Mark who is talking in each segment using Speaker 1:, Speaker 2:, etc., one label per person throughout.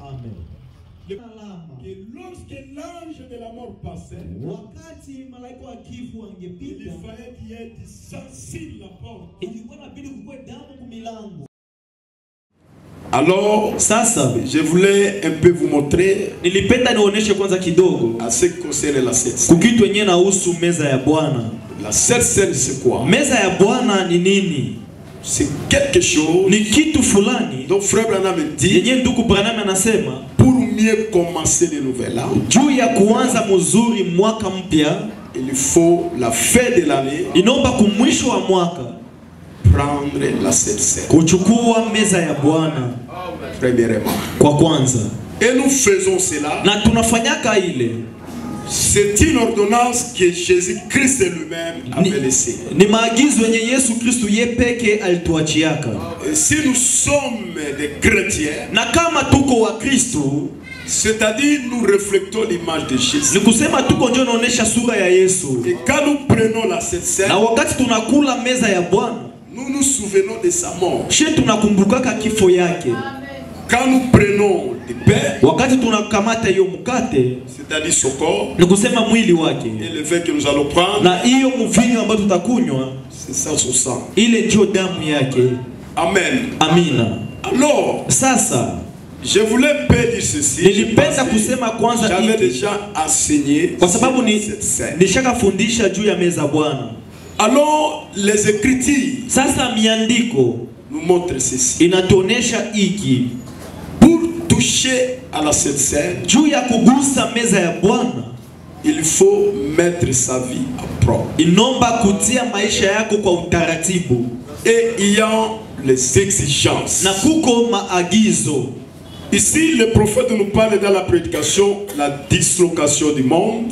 Speaker 1: Amen.
Speaker 2: Et lorsque l'ange de la mort passait, il fallait qu'il y ait du sang sur la porte. Alors, je voulais un peu vous montrer à ce qui concerne la Sainte Seine. La Sainte Seine, c'est quoi? C'est quelque chose. Donc frère Branham dit, pour mieux commencer les nouvelles là, il faut la fin de l'année prendre la Sainte Seine. Premièrement. Et nous faisons cela. C'est une ordonnance que Jésus-Christ lui-même avait laissée. Et si nous sommes des chrétiens, c'est-à-dire nous reflétons l'image de Jésus. Et quand nous prenons la Sainte Seine, nous nous souvenons de sa mort. Quand nous prenons le pain, c'est-à-dire son corps, et le vin que nous allons prendre, c'est ça son sang. Amen. Alors, je voulais dire ceci. J'avais déjà enseigné cette scène. Alors, les Écritures nous montrent ceci. Pour toucher à la Sainte Seine, il faut mettre sa vie à propre. Et il y a les exigences. Ici, le prophète nous parle dans la prédication la dislocation du monde.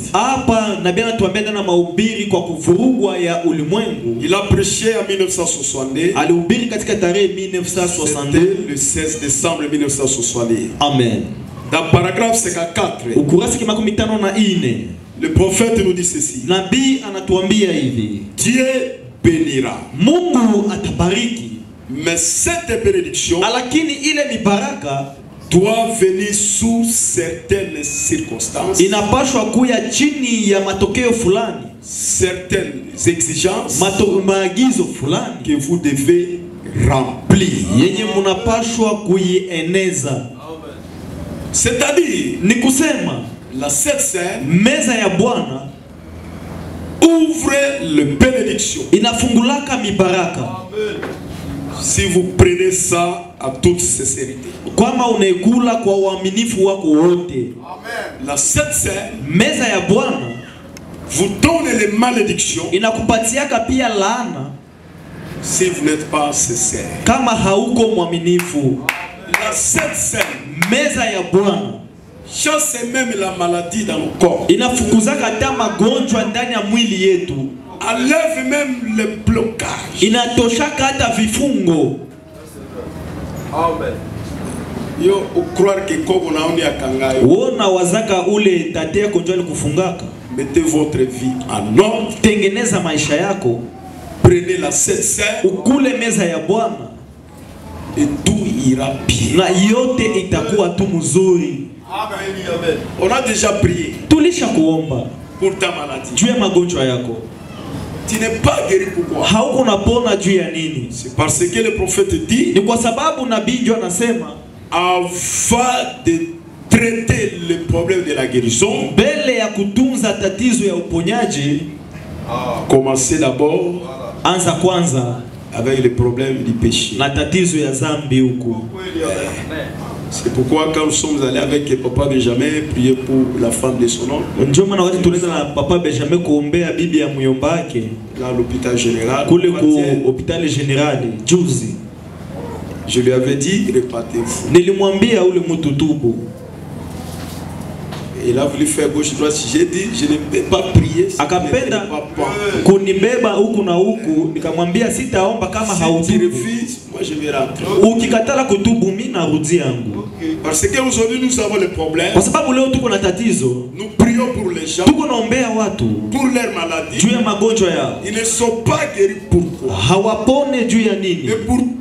Speaker 2: Il a prêché en 1962. C'était le 16 décembre 1962.
Speaker 1: Amen.
Speaker 2: Dans le paragraphe 54, le prophète nous dit ceci. Dieu bénira. Mais cette bénédiction doit venir sous certaines circonstances, certaines exigences que vous devez remplir. C'est-à-dire, la Sainte Seine ouvre les bénédictions. Si vous prenez ça à toute sincérité. La Sainte Seine vous donne les malédictions si vous n'êtes pas sincère. La Sainte Seine chasse même la maladie dans le corps. Enlève même le blocage. Amen. Yo croire que Kongo naoni akangai. Mettez votre vie en ordre. Prenez la Sainte Seine. Et tout ira bien. On a déjà prié pour ta maladie. Tu n'es pas guéri pourquoi? C'est parce que le prophète dit, avant de traiter le problème de la guérison, commencez d'abord avec le problème du péché. C'est pourquoi quand nous sommes allés avec Papa Benjamin prier pour la femme de son oncle, dans l'hôpital général, je lui avais dit, repartez-vous. Il a voulu faire gauche droite. J'ai dit, je ne peux pas prier. Si tu refuses, moi je vais rentrer. Parce qu'aujourd'hui nous avons le problème. Nous prions pour les gens, pour leur maladie. Ils ne sont pas guéris. Pourquoi? Et pourtant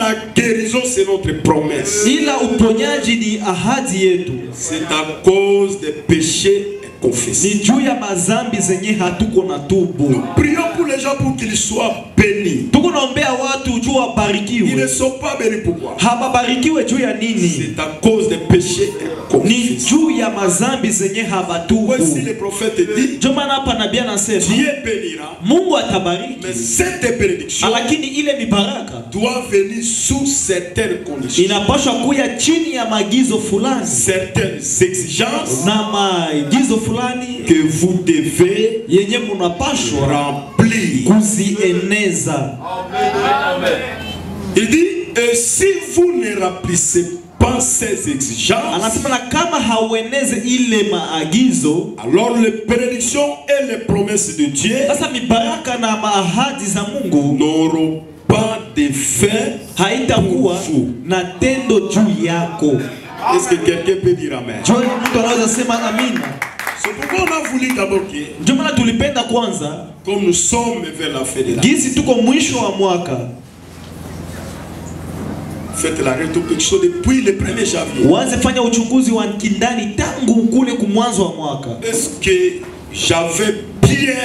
Speaker 1: la guérison c'est notre promesse.
Speaker 2: Ila uponyaji ni ahadi yetu.
Speaker 1: C'est à cause des péchés confessés.
Speaker 2: Ni juu ya mazambi zenye hatuko na tubu.
Speaker 1: Nous prions pour les gens pour qu'ils soient bénis.
Speaker 2: Tuko naombea watu juu wabarikiwe.
Speaker 1: Ils ne sont pas bénis pourquoi?
Speaker 2: Hababarikiwe juu ya nini?
Speaker 1: C'est à cause des péchés confessés.
Speaker 2: Ni juu ya mazambi zenye habatubu.
Speaker 1: Voici le prophète dit,
Speaker 2: Ndio maana hapa nabii anasema
Speaker 1: Dieu bénira.
Speaker 2: Mungu atabariki.
Speaker 1: Mais cette bénédiction
Speaker 2: Lakini ile mibaraka
Speaker 1: doit venir sous certaines conditions.
Speaker 2: inapaswa kuya chini ya maagizo fulani.
Speaker 1: Certaines exigences
Speaker 2: Na maagizo fulani
Speaker 1: que vous devez
Speaker 2: yenye munapashwa
Speaker 1: remplir.
Speaker 2: kuzieneza.
Speaker 1: Il dit, et si vous ne remplissez pas ces exigences,
Speaker 2: Anasema na kama haueneze ile maagizo,
Speaker 1: alors les bénédictions et les promesses de Dieu
Speaker 2: sasa mibaraka na maahadi za Mungu
Speaker 1: n'auront pas d'effet
Speaker 2: haitakuwa
Speaker 1: pour vous.
Speaker 2: na tendo juu yako.
Speaker 1: Est-ce que quelqu'un peut dire amen?
Speaker 2: Juu mtu anaweza sema amina.
Speaker 1: C'est pourquoi on a voulu d'abord que,
Speaker 2: Ndio maana tulipenda kwanza,
Speaker 1: comme nous sommes vers la fin de l'année,
Speaker 2: gisi tuko mwisho wa mwaka,
Speaker 1: faites la rétrospective depuis le 1er janvier.
Speaker 2: uanze fanya uchunguzi wa kindani tangu kule kumwanzo wa mwaka.
Speaker 1: Est-ce que j'avais bien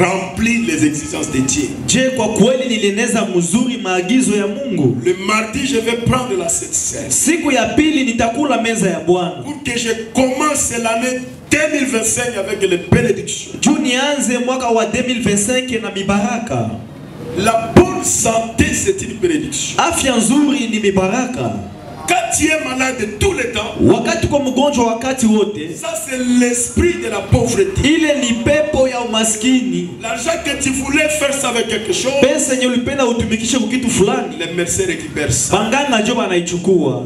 Speaker 1: rempli les exigences de Dieu?
Speaker 2: Je, kwa kweli nilieneza mzuri maagizo ya Mungu?
Speaker 1: Le mardi, je vais prendre la Sainte-Seine
Speaker 2: Siku ya pili nitakula meza ya Bwana.
Speaker 1: pour que je commence l'année 2025 avec les bénédictions.
Speaker 2: Juu nianze mwaka wa 2025 na mibaraka.
Speaker 1: La bonne santé, c'est une bénédiction.
Speaker 2: Afya nzuri ni mibaraka.
Speaker 1: Quand tu es malade tout le temps,
Speaker 2: Wakati kwa mgonjwa wakati wote,
Speaker 1: ça c'est l'esprit de la pauvreté.
Speaker 2: ile ni pepo ya umaskini.
Speaker 1: L'argent que tu voulais faire ça avec quelque chose,
Speaker 2: Pesa yenye ulipenda utumikishe kwa kitu fulani,
Speaker 1: les mercenaires récupèrent ça.
Speaker 2: banganga ndio wanaichukua.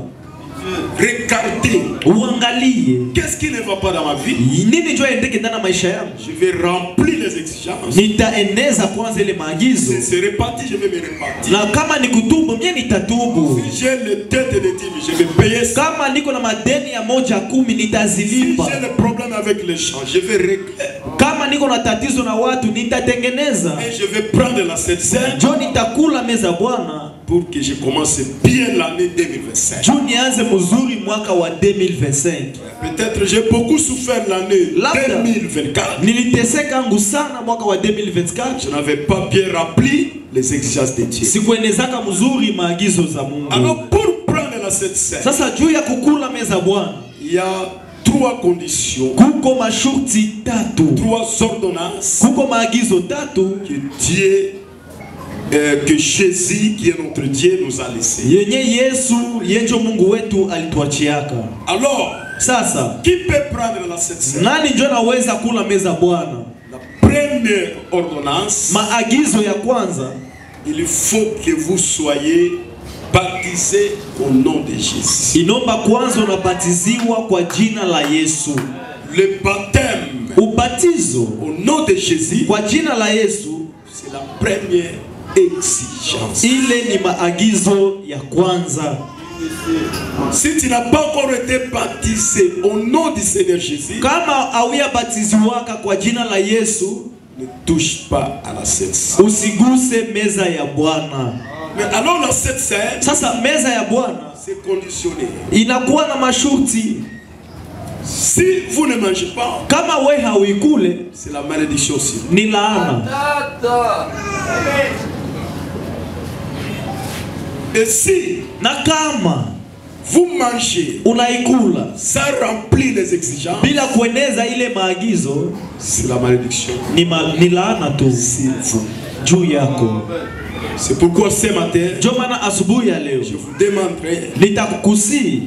Speaker 1: Regardez,
Speaker 2: Uangalie
Speaker 1: qu'est-ce qui ne va pas dans ma vie?
Speaker 2: nini ndio endeke ndani ya maisha yangu.
Speaker 1: Je vais remplir les exigences.
Speaker 2: Nitaeneza kwanza ile maagizo,
Speaker 1: Si c'est reparti, je vais me repartir.
Speaker 2: na kama ni kutubu mimi nitatubu.
Speaker 1: Si j'ai le tête de dîmes, je vais payer ça.
Speaker 2: Kama niko na madeni ya 110
Speaker 1: Si
Speaker 2: nitazilipa.
Speaker 1: j'ai le problème avec les gens, je vais régler.
Speaker 2: Kama niko na tatizo na watu nitatengeneza.
Speaker 1: Et je vais prendre la Sainte-Seine
Speaker 2: Jo nitakula meza Bwana
Speaker 1: pour que je commence bien l'année 2025.
Speaker 2: juu nianze mzuri mwaka wa 2025.
Speaker 1: Peut-être j'ai beaucoup souffert l'année 2024.
Speaker 2: Niliteseka ngu sana mwaka wa 2024.
Speaker 1: Je n'avais pas bien rempli les exigences de Dieu.
Speaker 2: Sikuenezaka mzuri maagizo za Mungu.
Speaker 1: Alors pour prendre la Sainte-Seine,
Speaker 2: Sasa juu ya kukula meza Bwana,
Speaker 1: il y a trois conditions,
Speaker 2: kuko masharti tatu,
Speaker 1: trois ordonnances
Speaker 2: kuko maagizo tatu
Speaker 1: que Dieu, que Jésus, qui est notre Dieu, nous a laissé.
Speaker 2: yenye Yesu yenjo Mungu wetu alituachiaka.
Speaker 1: Alors,
Speaker 2: Sasa
Speaker 1: qui peut prendre la Sainte-Seine?
Speaker 2: nani ndio anaweza kula meza Bwana?
Speaker 1: La première ordonnance,
Speaker 2: Maagizo ya kwanza,
Speaker 1: il faut que vous soyez baptisés au nom de Jésus.
Speaker 2: inomba kwanza unabatiziwa kwa jina la Yesu.
Speaker 1: Le baptême
Speaker 2: Ubatizo
Speaker 1: au nom de Jésus,
Speaker 2: kwa jina la Yesu,
Speaker 1: c'est la première exigence.
Speaker 2: ile ni maagizo ya kwanza.
Speaker 1: Si tu n'as pas encore été baptisé au nom du Seigneur Jésus,
Speaker 2: Kama auya batiziwaka kwa jina la Yesu,
Speaker 1: ne touche pas à la Sainte-Seine.
Speaker 2: usiguse meza ya Bwana.
Speaker 1: Mais alors la Sainte-Seine,
Speaker 2: Sasa meza ya Bwana
Speaker 1: c'est conditionné.
Speaker 2: inakuwa na masharti.
Speaker 1: Si vous ne mangez pas,
Speaker 2: Kama we hauikule
Speaker 1: c'est la malédiction aussi.
Speaker 2: ni laana.
Speaker 1: Et si
Speaker 2: Na kama
Speaker 1: vous mangez,
Speaker 2: unaikula
Speaker 1: ça remplit les exigences,
Speaker 2: bila kueneza ile maagizo,
Speaker 1: c'est la malédiction.
Speaker 2: ni laana tu
Speaker 1: C'est vous.
Speaker 2: juu yako.
Speaker 1: C'est pourquoi ce matin,
Speaker 2: Ndio maana asubuhi ya leo
Speaker 1: je vous demanderai,
Speaker 2: nitakukusii,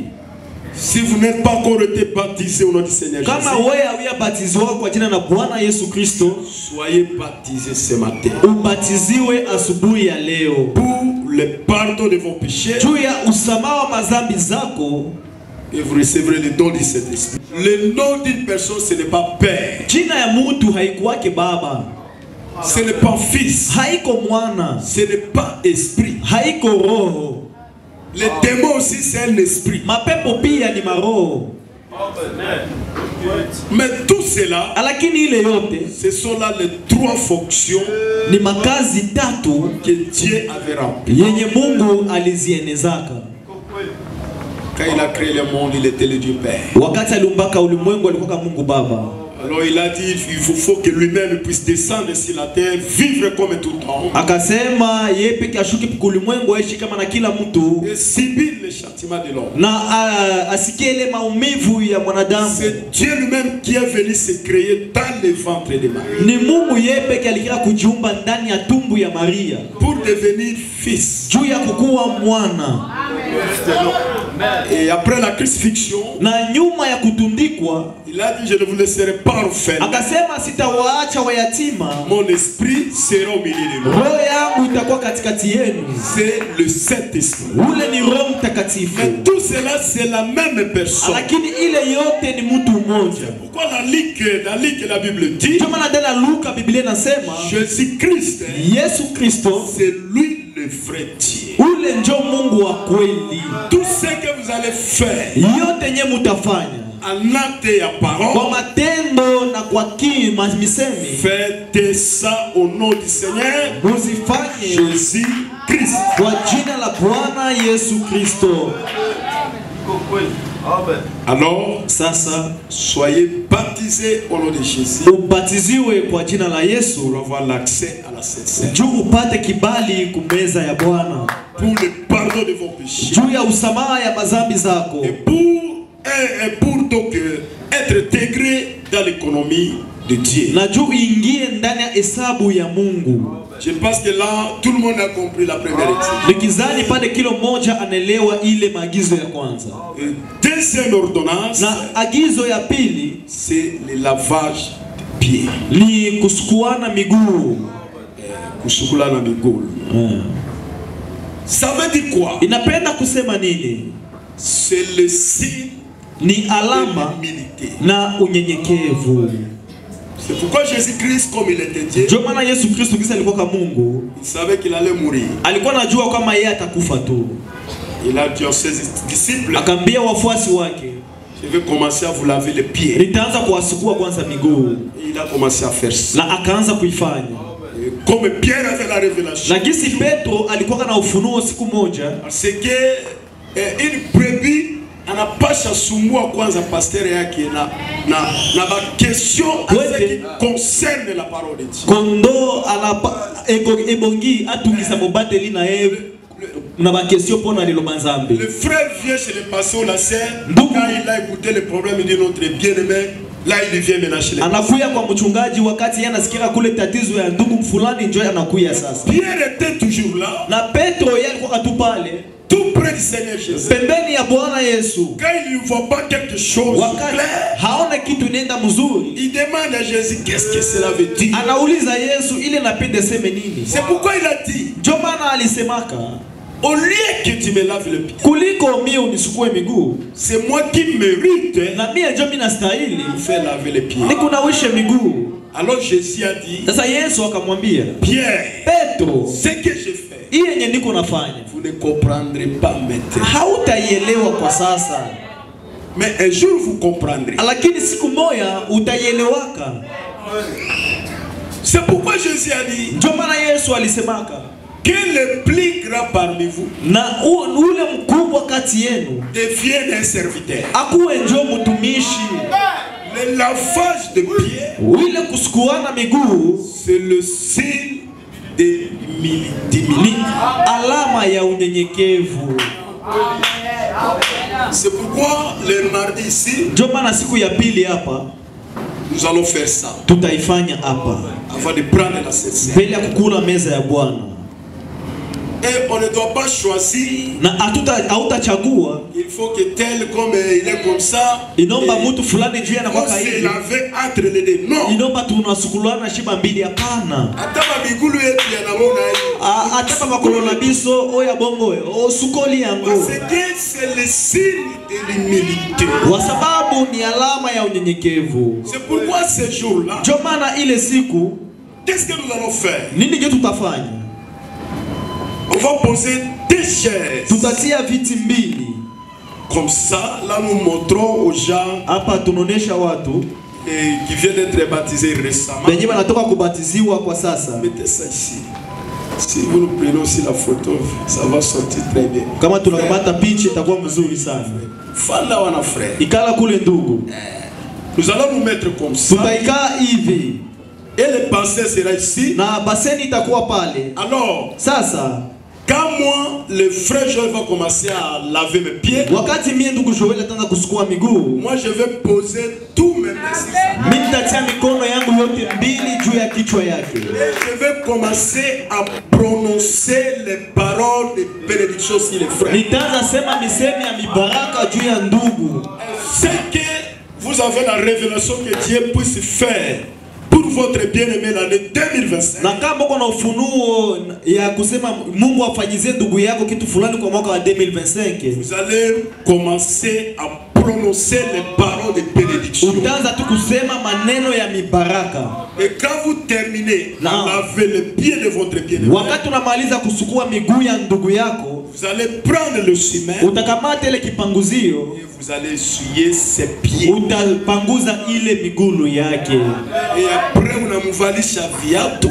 Speaker 1: si vous n'êtes pas encore été baptisé au nom du Seigneur
Speaker 2: kama
Speaker 1: Jésus,
Speaker 2: wewe hauyabatizwa kwa jina la Bwana Yesu Kristo,
Speaker 1: soyez baptisés ce matin
Speaker 2: ubatiziwe asubuhi ya leo
Speaker 1: pour le pardon de vos péchés
Speaker 2: juu ya usamaha wa madhambi zako,
Speaker 1: et vous recevrez le don du Saint-Esprit. Le nom d'une personne, ce n'est pas père,
Speaker 2: jina ya mtu haikuwake baba,
Speaker 1: ce n'est pas fils,
Speaker 2: haiko mwana,
Speaker 1: ce n'est pas esprit.
Speaker 2: haiko roho.
Speaker 1: Les démons aussi, c'est un esprit.
Speaker 2: Mapepo pia ni maroho.
Speaker 1: Mais tout cela,
Speaker 2: ce
Speaker 1: sont là les 3 fonctions que Dieu avait remplies. Quand il a créé le monde, il était le Dieu Père. Alors il a dit il faut que lui-même puisse descendre sur la terre, vivre comme tout homme. Et subir le châtiment de l'homme. C'est Dieu lui-même qui est venu se créer dans le ventre de Marie. Pour devenir fils. Et après la crucifixion, il a dit je ne vous laisserai pas orphelin. Mon esprit sera au milieu de vous. C'est le Saint-Esprit. Mais tout cela c'est la même personne. Pourquoi la la Bible dit Jésus-Christ, c'est lui le vrai Dieu. Tout ce que vous allez faire en acte et en parole, faites ça au nom du Seigneur Jésus-Christ. Alors, soyez baptisés au nom de Jésus pour avoir l'accès à la Sainte Seine, pour le pardon de vos péchés et pour donc être intégré dans l'économie de Dieu. Je pense que là, tout le monde a compris la première étude. Deuxième ordonnance, c'est le lavage de pieds. Ça veut dire quoi? C'est le signe
Speaker 2: ni alama na unyenyekevu.
Speaker 1: C'est pourquoi Jésus-Christ, comme il était Dieu,
Speaker 2: il
Speaker 1: savait qu'il allait mourir. Il a dit à ses disciples, je vais commencer à vous laver les pieds. Et il a commencé à faire ça. Et comme Pierre avait la révélation, c'est que une brebis anapasha sumbua kwanza pasteur yake na ba question qui concerne la parole de Dieu.
Speaker 2: Kondo ebongi atungisa mobateli na na ba question pour na lelo banzambe.
Speaker 1: Le frère vient chez le pasteur la sœur, quand il a écouté le problème de notre bien-aimé, là il vient maintenant chez le
Speaker 2: anakuya kwa mchungaji wakati yeye anasikia kule tatizo ya ndugu fulani njoo anakuya sasa.
Speaker 1: Pierre était toujours là.
Speaker 2: Na Petro yeye alikuwa katupale.
Speaker 1: Tout près du Seigneur Jésus. Quand il ne voit pas quelque chose clair, il demande à Jésus qu'est-ce que cela veut dire. C'est pourquoi il a dit, au lieu que tu me laves le pied, c'est moi qui mérite de faire laver les pieds. Alors Jésus a dit, Pierre, ce que je fais, vous ne comprendrez pas maintenant. Mais un jour vous comprendrez. C'est pourquoi Jésus a dit que le plus grand parmi vous devienne un serviteur. Le lavage de pieds, c'est le signe de l'humilité. C'est pourquoi le mardi ici, nous allons faire ça avant de prendre la Sainte. Et on ne doit pas choisir. Il faut que tel comme il est comme ça. On se laver entre les deux. Non. Parce que c'est le signe de l'humilité. C'est pourquoi ce jour-là, qu'est-ce que nous allons faire? On va poser deux chaises.
Speaker 2: comme ça, là nous montrons aux gens qui viennent d'être baptisés récemment. Mettez ça ici. Si vous nous prenez aussi la photo, ça va sortir très bien. Nous allons nous mettre comme ça. Et le bassin sera ici. Alors, quand moi, le frère Joël va commencer à laver mes pieds, moi je vais poser tous mes mains. Je vais commencer à prononcer les paroles de bénédiction sur les frères. C'est que vous avez la révélation que Dieu puisse faire pour votre bien-aimé l'année 2025. Vous allez commencer à prononcer les paroles de bénédiction. Et quand vous terminez à laver les pieds de votre bien-aimé, vous allez prendre le ciment et vous allez essuyer ses pieds. Et après on a mouvalisha viatu.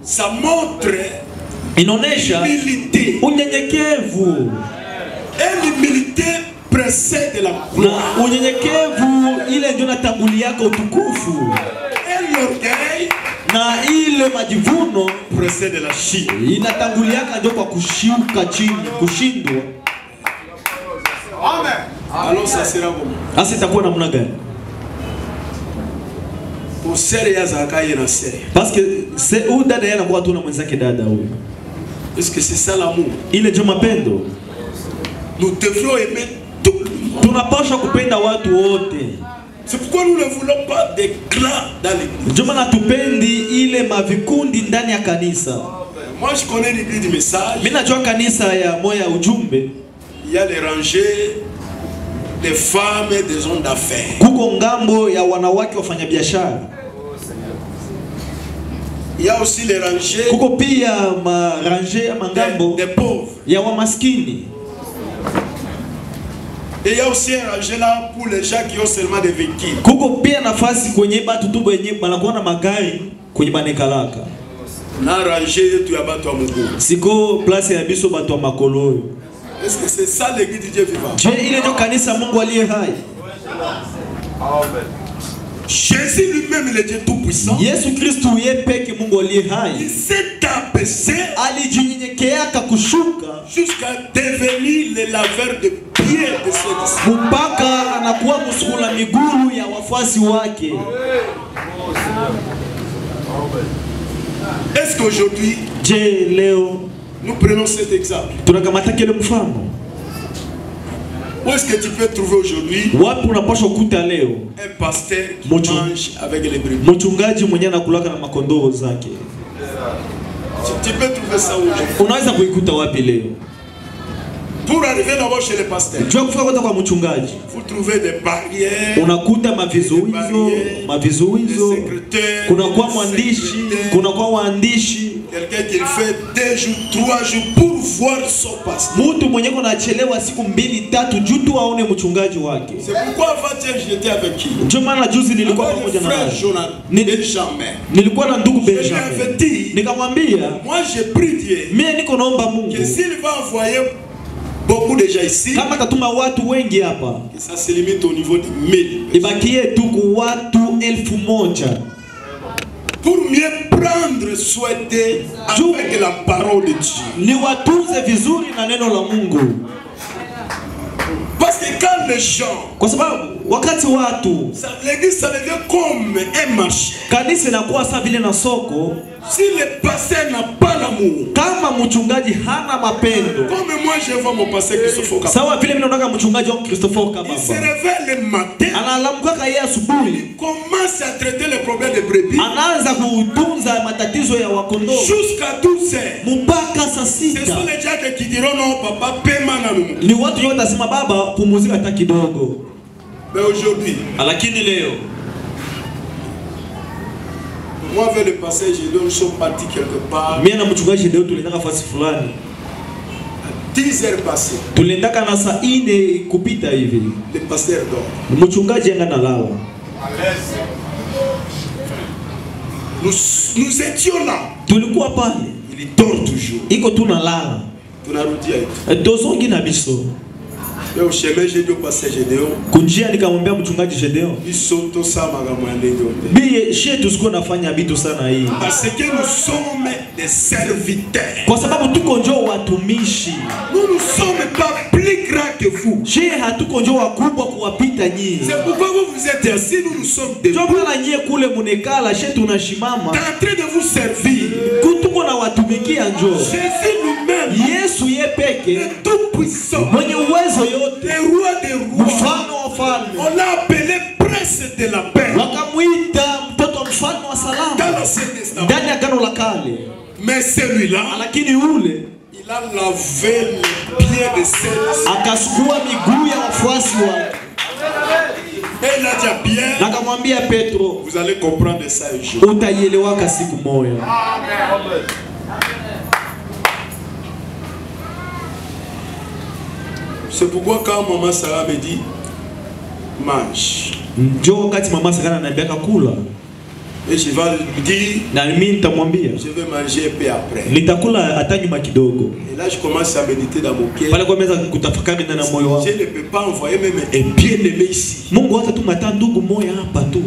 Speaker 2: Ça montre l'humilité. Et l'humilité précède la gloire. Et l'orgueil précède la chine. Amen. Alors ça sera comment?
Speaker 1: Parce que c'est où dada yana kwa tuna mwenzake dada huyo.
Speaker 2: Est-ce que c'est ça l'amour?
Speaker 1: Ile ndio mapendo.
Speaker 2: Nous devrions aimer tout le monde.
Speaker 1: Tunapaswa kupenda watu wote.
Speaker 2: C'est pourquoi nous ne voulons pas des clans dans l'église.
Speaker 1: Ndio maana tupendi ile mavikundi ndani ya kanisa.
Speaker 2: Moi je connais l'église du message.
Speaker 1: Mimi najua kanisa ya moya ujumbe.
Speaker 2: Il y a les rangées des femmes et des hommes d'affaires.
Speaker 1: Kuko ngambo ya wanawake wafanya biashara.
Speaker 2: Il y a aussi les rangées.
Speaker 1: Kuko pia ma rangées ya mangambo
Speaker 2: des pauvres.
Speaker 1: Ya wamaskini.
Speaker 2: Et il y a aussi un rangé là pour les gens qui ont seulement des véhicules.
Speaker 1: Kuko pia nafasi kwenye batu tu wenye banakuwa na magari kwenye banekalaka.
Speaker 2: Na rangé tu ya batu wa Mungu.
Speaker 1: Siko place ya biso batu wa makolo.
Speaker 2: Est-ce que c'est ça l'église de Dieu vivant?
Speaker 1: Je ile ndio kanisa Mungu aliye hai.
Speaker 2: Amen. Jésus lui-même il est Dieu tout puissant.
Speaker 1: Yesu Kristo yeye peke Mungu aliye hai.
Speaker 2: Il s'est abaissé,
Speaker 1: alijinyenyekea kushuka
Speaker 2: jusqu'à devenir le laveur de pieds de ses disciples.
Speaker 1: Mpaka anakuwa msukula miguu ya wafuasi wake.
Speaker 2: Est-ce qu'aujourd'hui,
Speaker 1: leo
Speaker 2: nous prenons cet exemple?
Speaker 1: Tunakamata kile mfano.
Speaker 2: Où est-ce que tu peux trouver aujourd'hui
Speaker 1: wapi unapaswa kukuta leo
Speaker 2: un pasteur qui mange avec les brebis?
Speaker 1: Mchungaji mwenye anakulaka na makondoo zake.
Speaker 2: Tu peux trouver ça aujourd'hui?
Speaker 1: Unaweza kuikuta wapi leo?
Speaker 2: Pour arriver d'abord chez le pasteur,
Speaker 1: tu vas kufika kwanza kwa mchungaji.
Speaker 2: Vous trouvez des barrières.
Speaker 1: Unakuta mavizuizo. Kuna kwa mwandishi, kuna kwa waandishi.
Speaker 2: Quelqu'un qui fait 2 jours, 3 jours pour voir son pasteur.
Speaker 1: Mtu mwenye kunachelewa siku 2, 3 juu tu aone mchungaji wake.
Speaker 2: C'est pourquoi avant-hier j'étais avec qui?
Speaker 1: Ndio maana juzi nilikuwa pamoja na
Speaker 2: Benjamin.
Speaker 1: Nilikuwa na ndugu Benjamin. Nikamwambia,
Speaker 2: moi j'ai prié Dieu.
Speaker 1: Mimi niko naomba Mungu.
Speaker 2: Que s'il va envoyer beaucoup de gens ici,
Speaker 1: kama tatuma watu wengi hapa,
Speaker 2: ça se limite au niveau de 1000.
Speaker 1: Ibakie tu kwa watu 1000.
Speaker 2: Pour mieux prendre soin avec la parole de Dieu.
Speaker 1: Ni watunze vizuri na neno la Mungu.
Speaker 2: Parce que quand les gens,
Speaker 1: kwa sababu wakati watu,
Speaker 2: l'église ça devient comme un marché.
Speaker 1: Kanisa inakuwa sawa vile na soko.
Speaker 2: Si le pasteur n'a pas l'amour,
Speaker 1: kama mchungaji hana mapendo,
Speaker 2: comme moi je vois mon pasteur Christophe Kaba,
Speaker 1: sawa vile mimi naona mchungaji wangu Christophe Kaba,
Speaker 2: il se réveille le matin,
Speaker 1: analamka yeye asubuhi,
Speaker 2: il commence à traiter les problèmes de brebis,
Speaker 1: anaanza kutunza matatizo ya wakondoo
Speaker 2: jusqu'à 12h,
Speaker 1: mpaka saa 6.
Speaker 2: Ce sont les gens qui diront non papa paiement na nous.
Speaker 1: Ni watu wote wasema baba pumzika hata kidogo.
Speaker 2: Mais aujourd'hui,
Speaker 1: lakini leo
Speaker 2: moi avec le passé, nous sommes partis quelque part.
Speaker 1: Mimi na mchungaji leo tulienda nafasi fulani.
Speaker 2: 10 heures passées.
Speaker 1: Tuliendaka na saa 4 kupita hivi.
Speaker 2: Le pasteur dort.
Speaker 1: Mchungaji anga nalala.
Speaker 2: Nous étions là.
Speaker 1: Tulikuwa pale.
Speaker 2: Il dort toujours.
Speaker 1: Iko tunalala.
Speaker 2: Tunarudia hivi.
Speaker 1: Tozongi na biso.
Speaker 2: Leo chemin j'ai dit au pasteur Gédéon.
Speaker 1: Kunjia nikamwambia mchungaji Gédéon.
Speaker 2: Bisoto sama kama ndege.
Speaker 1: Bi shetu siko nafanya vitu sana hii.
Speaker 2: Parce que nous sommes des serviteurs.
Speaker 1: Kwa sababu tuko njoo watumishi.
Speaker 2: Nous ne sommes pas plus grands que vous.
Speaker 1: Je hatuko njoo wakubwa kuwapita nyinyi.
Speaker 2: C'est pourquoi vous êtes assis, nous sommes debout.
Speaker 1: Njoo na nyie kule munekala shetu tunashimama.
Speaker 2: En train de vous servir.
Speaker 1: Kutuko na watumikia njoo.
Speaker 2: Jésus lui-même.
Speaker 1: Yesu ye peke.
Speaker 2: Le tout puissant.
Speaker 1: Mwenye uwezo yote.
Speaker 2: Le roi des rois.
Speaker 1: Mfalme wa falme.
Speaker 2: On l'a appelé prince de la paix.
Speaker 1: Wakamuita mtoto wa mfalme wa salama.
Speaker 2: Dans l'Ancien Testament.
Speaker 1: Ndani ya Agano la Kale.
Speaker 2: Mais celui-là,
Speaker 1: lakini ule
Speaker 2: il a lavé les pieds de ses
Speaker 1: akasukua miguu ya wafuasi wake.
Speaker 2: Et il a dit à Pierre,
Speaker 1: nakamwambia Petro,
Speaker 2: vous allez comprendre ça un jour.
Speaker 1: Utaielewaka siku moja.
Speaker 2: C'est pourquoi quand maman Sarah me dit mange,
Speaker 1: njoo wakati mama Sarah ananiambia kula,
Speaker 2: et je vais lui dire,
Speaker 1: na mimi nitamwambia
Speaker 2: je vais manger un peu après.
Speaker 1: Nitakula hata nyuma kidogo.
Speaker 2: Et là je commence à méditer dans mon cœur.
Speaker 1: Pale kwa meza kutafakari ndani ya moyo wangu.
Speaker 2: Je ne peux pas envoyer même un bien-aimé ici.
Speaker 1: Mungu hata tu mata ndugu moja hapa tu.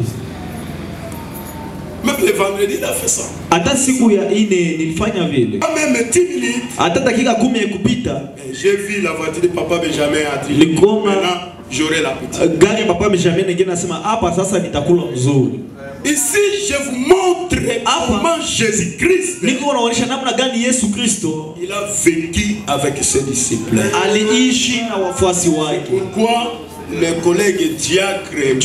Speaker 2: Même le vendredi il a fait ça.
Speaker 1: Hata siku ya ine nilifanya vile.
Speaker 2: Même 10 minutes.
Speaker 1: Hata dakika 10 kupita.
Speaker 2: J'ai vu la voiture de papa Benjamin à Tri. Maintenant j'aurai la petite.
Speaker 1: Gari papa Benjamin ngine nasema hapa sasa nitakula mzuri.
Speaker 2: Ici je vous montre comment Jésus-Christ
Speaker 1: niko naonyesha namna gani Yesu Kristo
Speaker 2: il a vécu avec ses disciples.
Speaker 1: Aliishi na wafuasi wake.
Speaker 2: Pourquoi les collègues diacres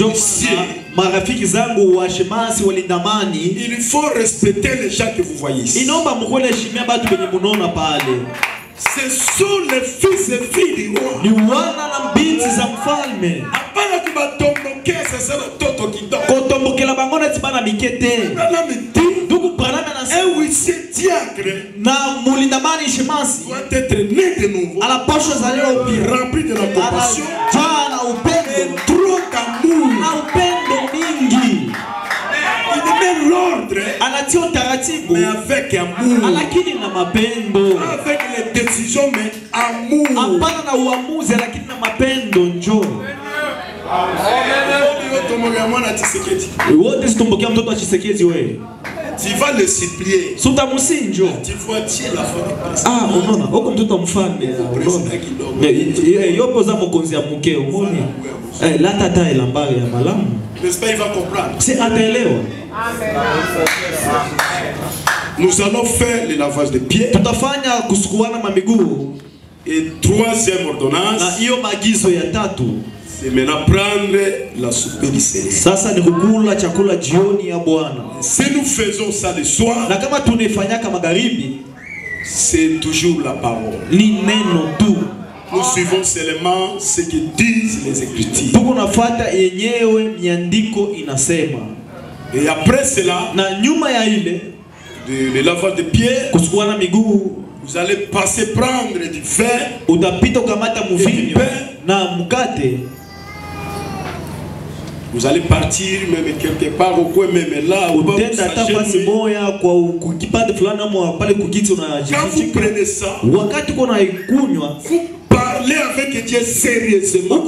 Speaker 1: marafiki zangu wa shemasi walindamani,
Speaker 2: il faut respecter les gens que vous voyez ici.
Speaker 1: Inomba mkole heshimia batu benye munaona pale.
Speaker 2: Ce sont les fils et filles du roi.
Speaker 1: Ni wana na binti za mfalme.
Speaker 2: Hapana kubatomboke sasa toto kidogo.
Speaker 1: Kotombokela bangona tibana mikete. Ndugu Branham anasema
Speaker 2: un huissier diacre
Speaker 1: na mulindamani shemasi
Speaker 2: doit être né de nouveau.
Speaker 1: Anapaswa zaliwa upya,
Speaker 2: rempli de la compassion,
Speaker 1: jana upendo,
Speaker 2: trop d'amour,
Speaker 1: na upendo mingi.
Speaker 2: Il met l'ordre,
Speaker 1: anatia utaratibu,
Speaker 2: mais avec amour,
Speaker 1: lakini na mapendo.
Speaker 2: Avec les décisions, mais amour.
Speaker 1: Hapana na uamuzi, lakini na mapendo. Njoo wote situmbukia mtoto wa Tshisekedi wewe.
Speaker 2: Tu vas le supplier.
Speaker 1: Suta musinjo.
Speaker 2: Tu vois Dieu la femme.
Speaker 1: Unaona huko mtoto mfalme. Yopo za mokonzi ya mke umoni. La tata ila mbali ya malamu.
Speaker 2: N'est-ce pas, il va comprendre.
Speaker 1: C'est ataelewa.
Speaker 2: Nous allons faire le lavage de pieds.
Speaker 1: Tutafanya kusukuana mamiguu.
Speaker 2: Et troisième ordonnance.
Speaker 1: Na hiyo maagizo ya tatu.
Speaker 2: C'est maintenant prendre la soupe du Seigneur.
Speaker 1: Sasa ni kukula chakula jioni ya Bwana.
Speaker 2: Si nous faisons ça le soir,
Speaker 1: na kama tunafanyaka magharibi,
Speaker 2: c'est toujours la parole.
Speaker 1: Ni neno tu.
Speaker 2: Nous suivons seulement ce que disent les Écritures.
Speaker 1: Tuko nafuata yenyewe miandiko inasema.
Speaker 2: Et après cela,
Speaker 1: na nyuma ya ile
Speaker 2: le lavage de pieds,
Speaker 1: kusukuana miguu,
Speaker 2: vous allez passer prendre du vin,
Speaker 1: utapita ukamata mvinyo na mkate.
Speaker 2: Vous allez partir même quelque part au coin, même là où vous prenez ça,
Speaker 1: vous
Speaker 2: parlez avec Dieu sérieusement.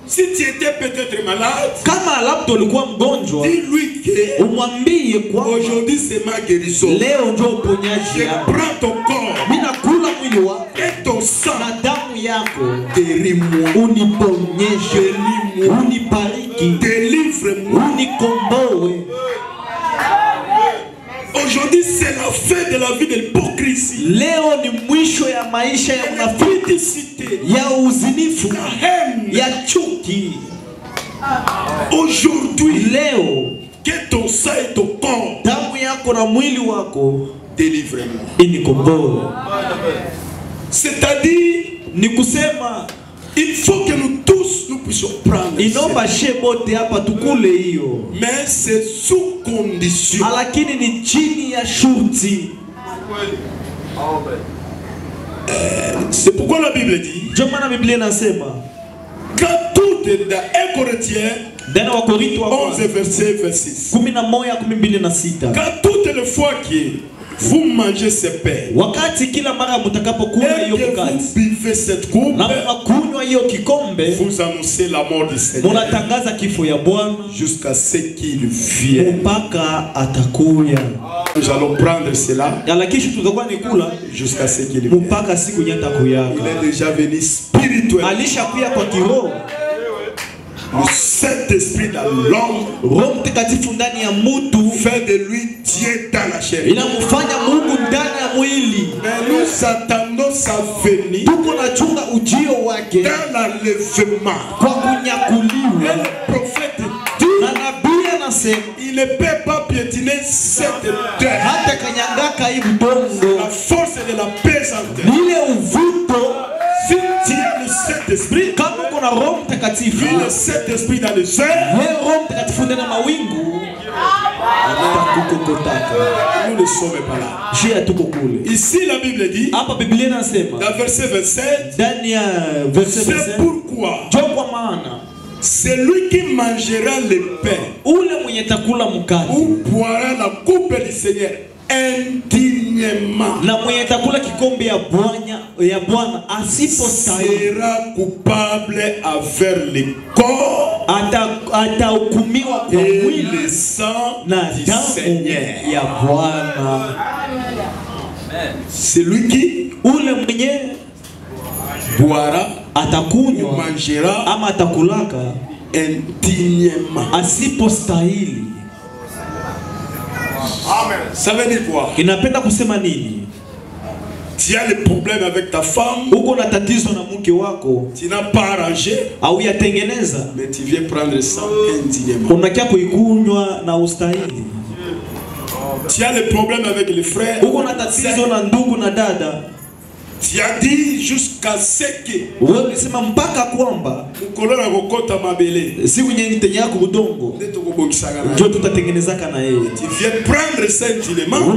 Speaker 2: Si tu étais peut-être malade, dis-lui que aujourd'hui c'est ma guérison. Je prends ton corps et ton sang. Guéris-moi, délivre-moi. Aujourd'hui c'est la fin de la vie de l'hypocrisie.
Speaker 1: Leo ni mwisho ya maisha ya unafitisite, ya uzinifu, ya chuki.
Speaker 2: Aujourd'hui,
Speaker 1: leo,
Speaker 2: que ton sang et ton corps,
Speaker 1: damu yako na mwili wako,
Speaker 2: délivre-moi.
Speaker 1: Inikomboe.
Speaker 2: C'est-à-dire,
Speaker 1: ni kusema
Speaker 2: il faut que nous tous nous puissions prendre.
Speaker 1: Inomba shebote hapa tukule hiyo.
Speaker 2: Mais c'est sous condition.
Speaker 1: Lakini ni chini ya shurti.
Speaker 2: C'est pourquoi la Bible dit, quand tout est dans 1 Corinthiens 11 verset 26, quand toutes les fois que vous mangez ce pain et que vous buvez cette coupe, vous annoncez la mort du Seigneur jusqu'à ce qu'il vienne. Nous allons prendre cela jusqu'à ce qu'il vienne. Il est déjà venu spirituellement. Le Saint-Esprit dans l'homme fait de lui Dieu dans la chair. Mais nous attendons sa venue dans l'enlèvement. Et le prophète dit, il ne peut pas piétiner cette terre. La force de la pesanteur. Si tu as le Saint-Esprit, le Saint-Esprit dans le ciel, nous ne sommes pas là. Ici la Bible dit, dans verset 27, c'est pourquoi celui qui mangera le pain ou boira la coupe du Seigneur indignement sera coupable avec le corps et le sang du Seigneur. Celui qui boira ou mangera indignement. Amen. Ça veut dire quoi? Tu as le problème avec ta femme, tu n'as pas arrangé, mais tu viens prendre ça indignement. Tu as le problème avec les frères, tu as dit jusqu'à ce que tu viens prendre ça intimement.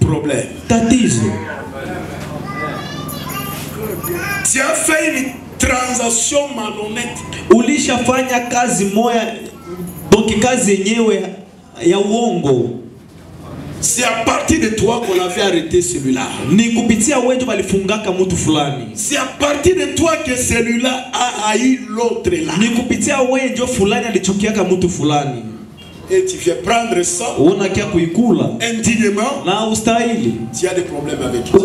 Speaker 2: Problème. Tu as fait une transaction malhonnête. C'est à partir de toi qu'on avait arrêté celui-là. C'est à partir de toi que celui-là a haï l'autre là. Et tu viens prendre ça indignement. Tu as des problèmes avec lui.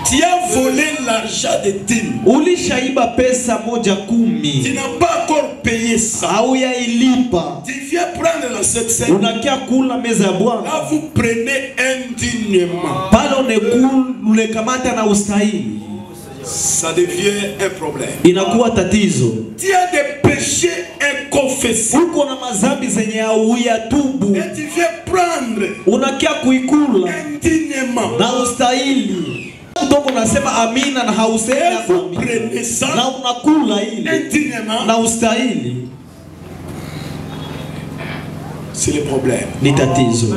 Speaker 2: Tu as volé l'argent de dîme. Tu n'as pas encore payé ça. Tu viens prendre la 700. Là vous prenez indignement. Ça devient un problème. Tu as des péchés inconfessés. Et tu viens prendre indignement.
Speaker 3: Donc unasema amina na hausemi
Speaker 2: na
Speaker 3: unakula ile na ustahili.
Speaker 2: C'est le problème.
Speaker 3: Ni tatizo.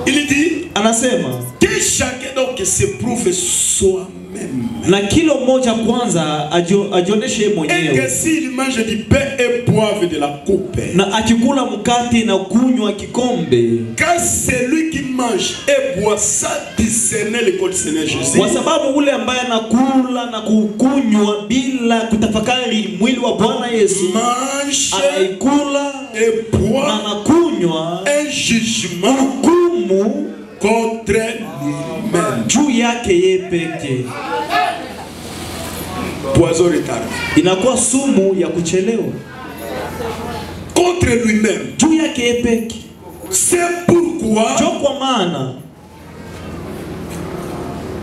Speaker 2: Il dit,
Speaker 3: anasema
Speaker 2: que chacun donc s'éprouve soi-même.
Speaker 3: Na kilo moja kwanza ajioneshe mwenyewe.
Speaker 2: Et que s'il mange du pain et boive de la coupe.
Speaker 3: Na akikula mkate na kunywa kikombe.
Speaker 2: Car celui qui mange et boit ça discerner le corps du Seigneur Jésus.
Speaker 3: Kwa sababu ule ambaye anakula na kukunywa bila kutafakari mwili wa Bwana Yesu,
Speaker 2: mange
Speaker 3: anaikula
Speaker 2: et boit
Speaker 3: na anakunywa
Speaker 2: un jugement
Speaker 3: hukumu
Speaker 2: contre lui-même.
Speaker 3: Juu yake yeye pekee.
Speaker 2: Poison retardé.
Speaker 3: Inakuwa sumu ya kuchelewa.
Speaker 2: Contre lui-même.
Speaker 3: Juu yake yeye pekee.
Speaker 2: C'est pourquoi
Speaker 3: kwa maana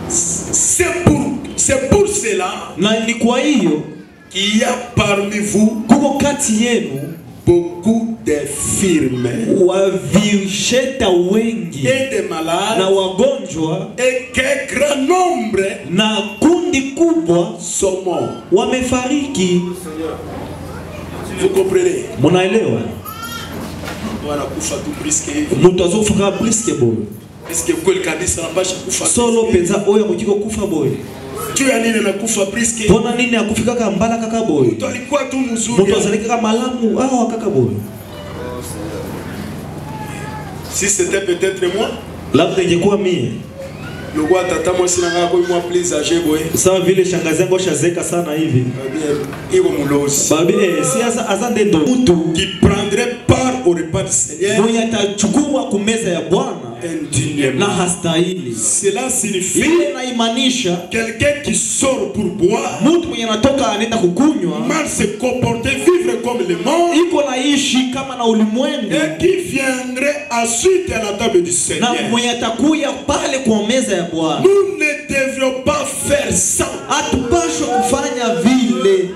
Speaker 2: c'est pour cela
Speaker 3: na ni kwa hiyo
Speaker 2: qu'il y a parmi vous
Speaker 3: kuko kati yenu
Speaker 2: beaucoup d'infirmes
Speaker 3: wengi
Speaker 2: et de malades
Speaker 3: na wagonjwa
Speaker 2: et qu'un grand nombre
Speaker 3: na kundi kubwa
Speaker 2: sont morts.
Speaker 3: Wamefariki.
Speaker 2: Vous comprenez?
Speaker 3: Munaelewa? Mutu azofaka briske boy.
Speaker 2: Est-ce que kweli kanisa napasha kufa?
Speaker 3: Solo penza oya kutiko kufa boy.
Speaker 2: Tu ya nini na kufa briske?
Speaker 3: Pona nini akufika kaka mbala kaka boy?
Speaker 2: Mutu alikuwa tu mzuri.
Speaker 3: Mutu azalika kaka malamu kaka boy.
Speaker 2: Si c'était peut-être moi,
Speaker 3: labda ingekuwa mie.
Speaker 2: Lugwa tata mwa sina ngako mwa please age boy.
Speaker 3: Sawa vile shangazi yangu shazeka sana hivi.
Speaker 2: Iko mulosi.
Speaker 3: Babi si azande ndo mtu
Speaker 2: qui prendrait part au repas du Seigneur.
Speaker 3: Mwenye atachukua kumeza ya Bwana na hastahili.
Speaker 2: Cela signifie
Speaker 3: quelqu'un
Speaker 2: qui sort pour boire,
Speaker 3: mtu mwenye anatoka anaenda kukunywa,
Speaker 2: mal se comporter, vivre comme le monde,
Speaker 3: iko naishi kama na ulimwengu,
Speaker 2: et qui viendrait ensuite à la table du Seigneur.
Speaker 3: Na mwenye atakuya pale kwa meza ya Bwana.
Speaker 2: Nous ne devrions pas faire ça.
Speaker 3: Hatupaswi kufanya vile.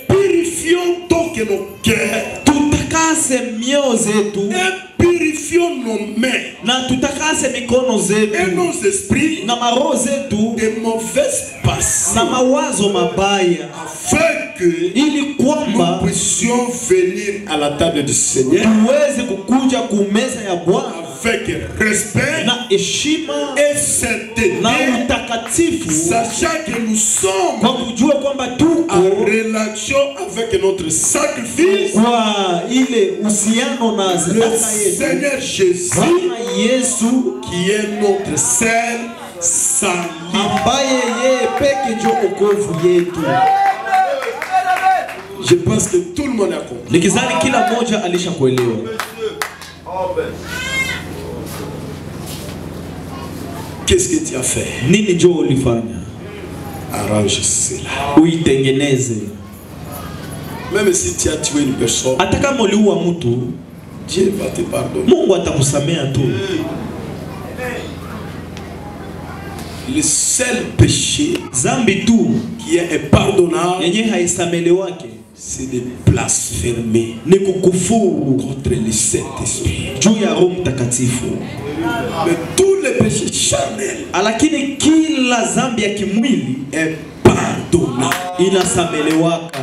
Speaker 2: Purifions donc nos cœurs.
Speaker 3: Tutakase mioyo zetu.
Speaker 2: Purifions nos mains.
Speaker 3: Na tutakase mikono zetu.
Speaker 2: Et nos esprits.
Speaker 3: Na maroho zetu.
Speaker 2: De mauvaises passions.
Speaker 3: Na mawazo mabaya.
Speaker 2: Afin que
Speaker 3: ili kwamba
Speaker 2: nous puissions venir à la table du Seigneur.
Speaker 3: Tuweze kukuja kumeza ya Bwana.
Speaker 2: Avec respect
Speaker 3: na heshima
Speaker 2: et sainteté,
Speaker 3: na utakatifu,
Speaker 2: sachant que nous sommes
Speaker 3: kwa kujua kwamba tuko
Speaker 2: en relation avec notre sacrifice,
Speaker 3: kwa ile uhusiano na
Speaker 2: le Seigneur Jésus,
Speaker 3: Yesu
Speaker 2: qui est notre seul salut,
Speaker 3: ambaye yeye peke ndio wokovu yetu.
Speaker 2: Je pense que tout le monde a compris.
Speaker 3: Nikizani kila mmoja alishakuelewa.
Speaker 2: Qu'est-ce que tu as fait?
Speaker 3: Nini ndio ulifanya?
Speaker 2: Arrange cela.
Speaker 3: Uitengeneze.
Speaker 2: Même si tu as tué une personne,
Speaker 3: hata kama uliua mtu,
Speaker 2: Dieu va te pardonner.
Speaker 3: Mungu atakusamea tu.
Speaker 2: Le seul péché
Speaker 3: zambi tu
Speaker 2: qui est impardonnable,
Speaker 3: yenye haisamelewake,
Speaker 2: c'est de blasphémer,
Speaker 3: ni kukufuru
Speaker 2: contre le Saint-Esprit,
Speaker 3: juu ya Roho Mtakatifu.
Speaker 2: Mais tous les péchés charnels,
Speaker 3: lakini kila zambi ya kimwili
Speaker 2: est pardonnable,
Speaker 3: inasamelewaka.